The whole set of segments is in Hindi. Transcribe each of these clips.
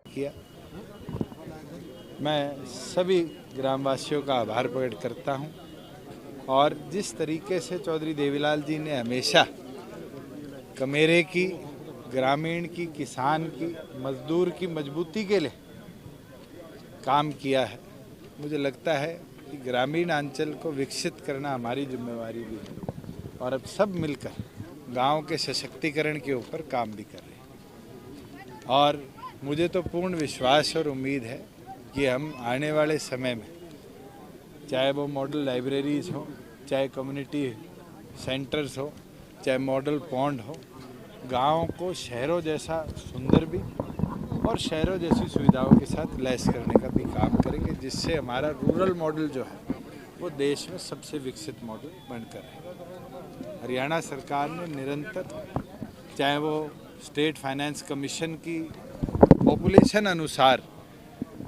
किया। मैं सभी ग्रामवासियों का आभार प्रकट करता हूं और जिस तरीके से चौधरी देवीलाल जी ने हमेशा कमेरे की, ग्रामीण की, किसान की, मजदूर की मजबूती के लिए काम किया है, मुझे लगता है कि ग्रामीण अंचल को विकसित करना हमारी जिम्मेवारी भी है और अब सब मिलकर गांव के सशक्तिकरण के ऊपर काम भी कर रहे हैं। और मुझे तो पूर्ण विश्वास और उम्मीद है कि हम आने वाले समय में, चाहे वो मॉडल लाइब्रेरीज हो, चाहे कम्युनिटी सेंटर्स हो, चाहे मॉडल पॉन्ड हो, गाँव को शहरों जैसा सुंदर भी और शहरों जैसी सुविधाओं के साथ लैस करने का भी काम करेंगे, जिससे हमारा रूरल मॉडल जो है वो देश में सबसे विकसित मॉडल बनकर है। हरियाणा सरकार ने निरंतर, चाहे वो स्टेट फाइनेंस कमीशन की पॉपुलेशन अनुसार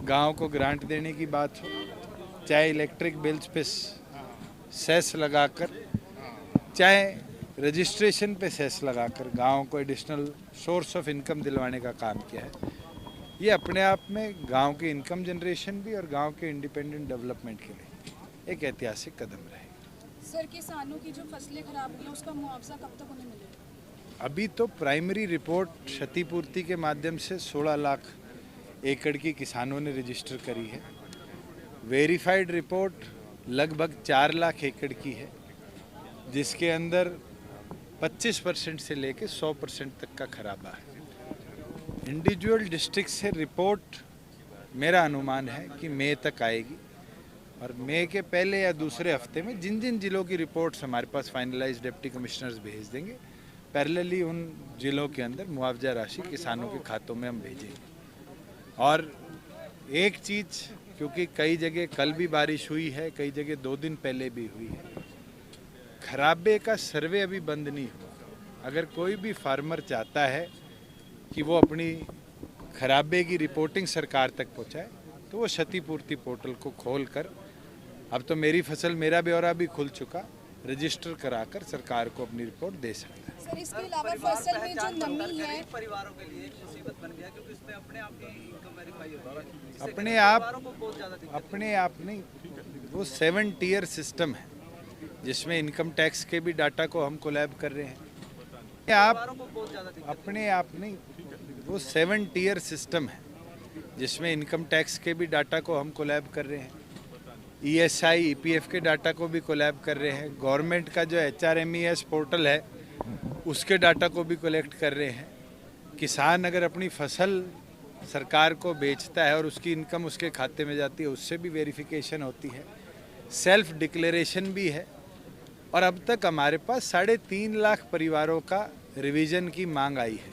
गांव को ग्रांट देने की बात हो, चाहे इलेक्ट्रिक बिल्स पे सेस लगाकर, चाहे रजिस्ट्रेशन पे सेस लगाकर गांव को एडिशनल सोर्स ऑफ इनकम दिलवाने का काम किया है। ये अपने आप में गांव के इनकम जनरेशन भी और गांव के इंडिपेंडेंट डेवलपमेंट के लिए एक ऐतिहासिक कदम रहेगा। सर, किसानों की जो फसलें खराब हुई हैं उसका मुआवजा कब तक उन्हें मिलेगा? अभी तो प्राइमरी रिपोर्ट क्षतिपूर्ति के माध्यम से 16 लाख एकड़ की किसानों ने रजिस्टर करी है। वेरीफाइड रिपोर्ट लगभग 4 लाख एकड़ की है, जिसके अंदर 25% से लेकर 100% तक का खराबा है। इंडिविजुअल डिस्ट्रिक्ट से रिपोर्ट मेरा अनुमान है कि मई तक आएगी और मई के पहले या दूसरे हफ्ते में जिन जिन जिलों की रिपोर्ट्स हमारे पास फाइनलाइज डिप्टी कमिश्नर्स भेज देंगे, पैरेलली उन जिलों के अंदर मुआवजा राशि किसानों के खातों में हम भेजेंगे। और एक चीज़, क्योंकि कई जगह कल भी बारिश हुई है, कई जगह 2 दिन पहले भी हुई है, खराबे का सर्वे अभी बंद नहीं हुआ। अगर कोई भी फार्मर चाहता है कि वो अपनी खराबे की रिपोर्टिंग सरकार तक पहुंचाए, तो वो क्षतिपूर्ति पोर्टल को खोलकर, अब तो मेरी फसल मेरा ब्यौरा भी खुल चुका, रजिस्टर कराकर सरकार को अपनी रिपोर्ट दे सकता है। सर, इसके अलावा फसल में जो नमी है, परिवारों के लिए मुसीबत बन गया, क्योंकि इसमें अपने आप की इनकम वेरीफाई होता है। अपने आप नहीं, वो 7 टियर सिस्टम है जिसमें इनकम टैक्स के भी डाटा को हम कोलैब कर रहे हैं। अपने आप नहीं, वो 7 टियर सिस्टम है जिसमें इनकम टैक्स के भी डाटा को हम कोलैब कर रहे हैं, ESI, EPF के डाटा को भी कोलैब कर रहे हैं, गवर्नमेंट का जो HRMES पोर्टल है उसके डाटा को भी कलेक्ट कर रहे हैं। किसान अगर अपनी फसल सरकार को बेचता है और उसकी इनकम उसके खाते में जाती है, उससे भी वेरिफिकेशन होती है, सेल्फ डिक्लेरेशन भी है। और अब तक हमारे पास 3.5 लाख परिवारों का रिवीजन की मांग आई है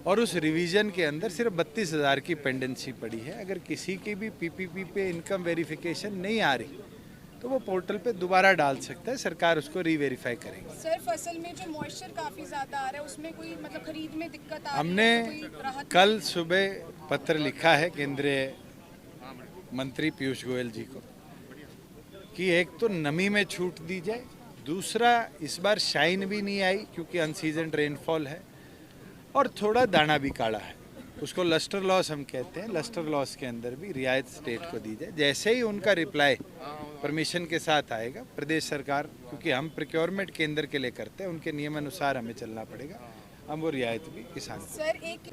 और उस रिवीजन के अंदर सिर्फ 32,000 की पेंडेंसी पड़ी है। अगर किसी की भी PPP पे इनकम वेरिफिकेशन नहीं आ रही तो वो पोर्टल पे दोबारा डाल सकता है, सरकार उसको रीवेरीफाई करेगी। सर, फसल में जो मॉइस्चर काफी ज्यादा आ रहा है, उसमें कोई मतलब खरीद में दिक्कत आ रही है? हमने कल सुबह पत्र लिखा है केंद्रीय मंत्री पीयूष गोयल जी को कि एक तो नमी में छूट दी जाए, दूसरा इस बार शाइन भी नहीं आई क्योंकि अनसीजन रेनफॉल है, और थोड़ा दाना भी काला है, उसको लस्टर लॉस हम कहते हैं, लस्टर लॉस के अंदर भी रियायत स्टेट को दी जाए। जैसे ही उनका रिप्लाई परमिशन के साथ आएगा, प्रदेश सरकार, क्योंकि हम प्रोक्योरमेंट केंद्र के लिए करते हैं, उनके नियम अनुसार हमें चलना पड़ेगा, हम वो रियायत भी किसान सर एक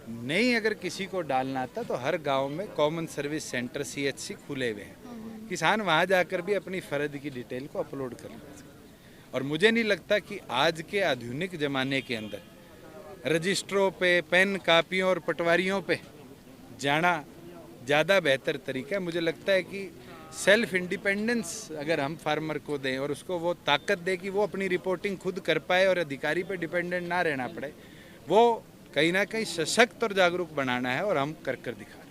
नहीं, अगर किसी को डालना था तो हर गांव में कॉमन सर्विस सेंटर CHC खुले हुए हैं, किसान वहां जाकर भी अपनी फर्द की डिटेल को अपलोड कर सकते। और मुझे नहीं लगता कि आज के आधुनिक ज़माने के अंदर रजिस्ट्रों पे, पेन कापियों और पटवारियों पे जाना ज़्यादा बेहतर तरीका है। मुझे लगता है कि सेल्फ इंडिपेंडेंस अगर हम फार्मर को दें और उसको वो ताकत दें कि वो अपनी रिपोर्टिंग खुद कर पाए और अधिकारी पे डिपेंडेंट ना रहना पड़े, वो कहीं ना कहीं सशक्त और जागरूक बनाना है और हम कर दिखाएं।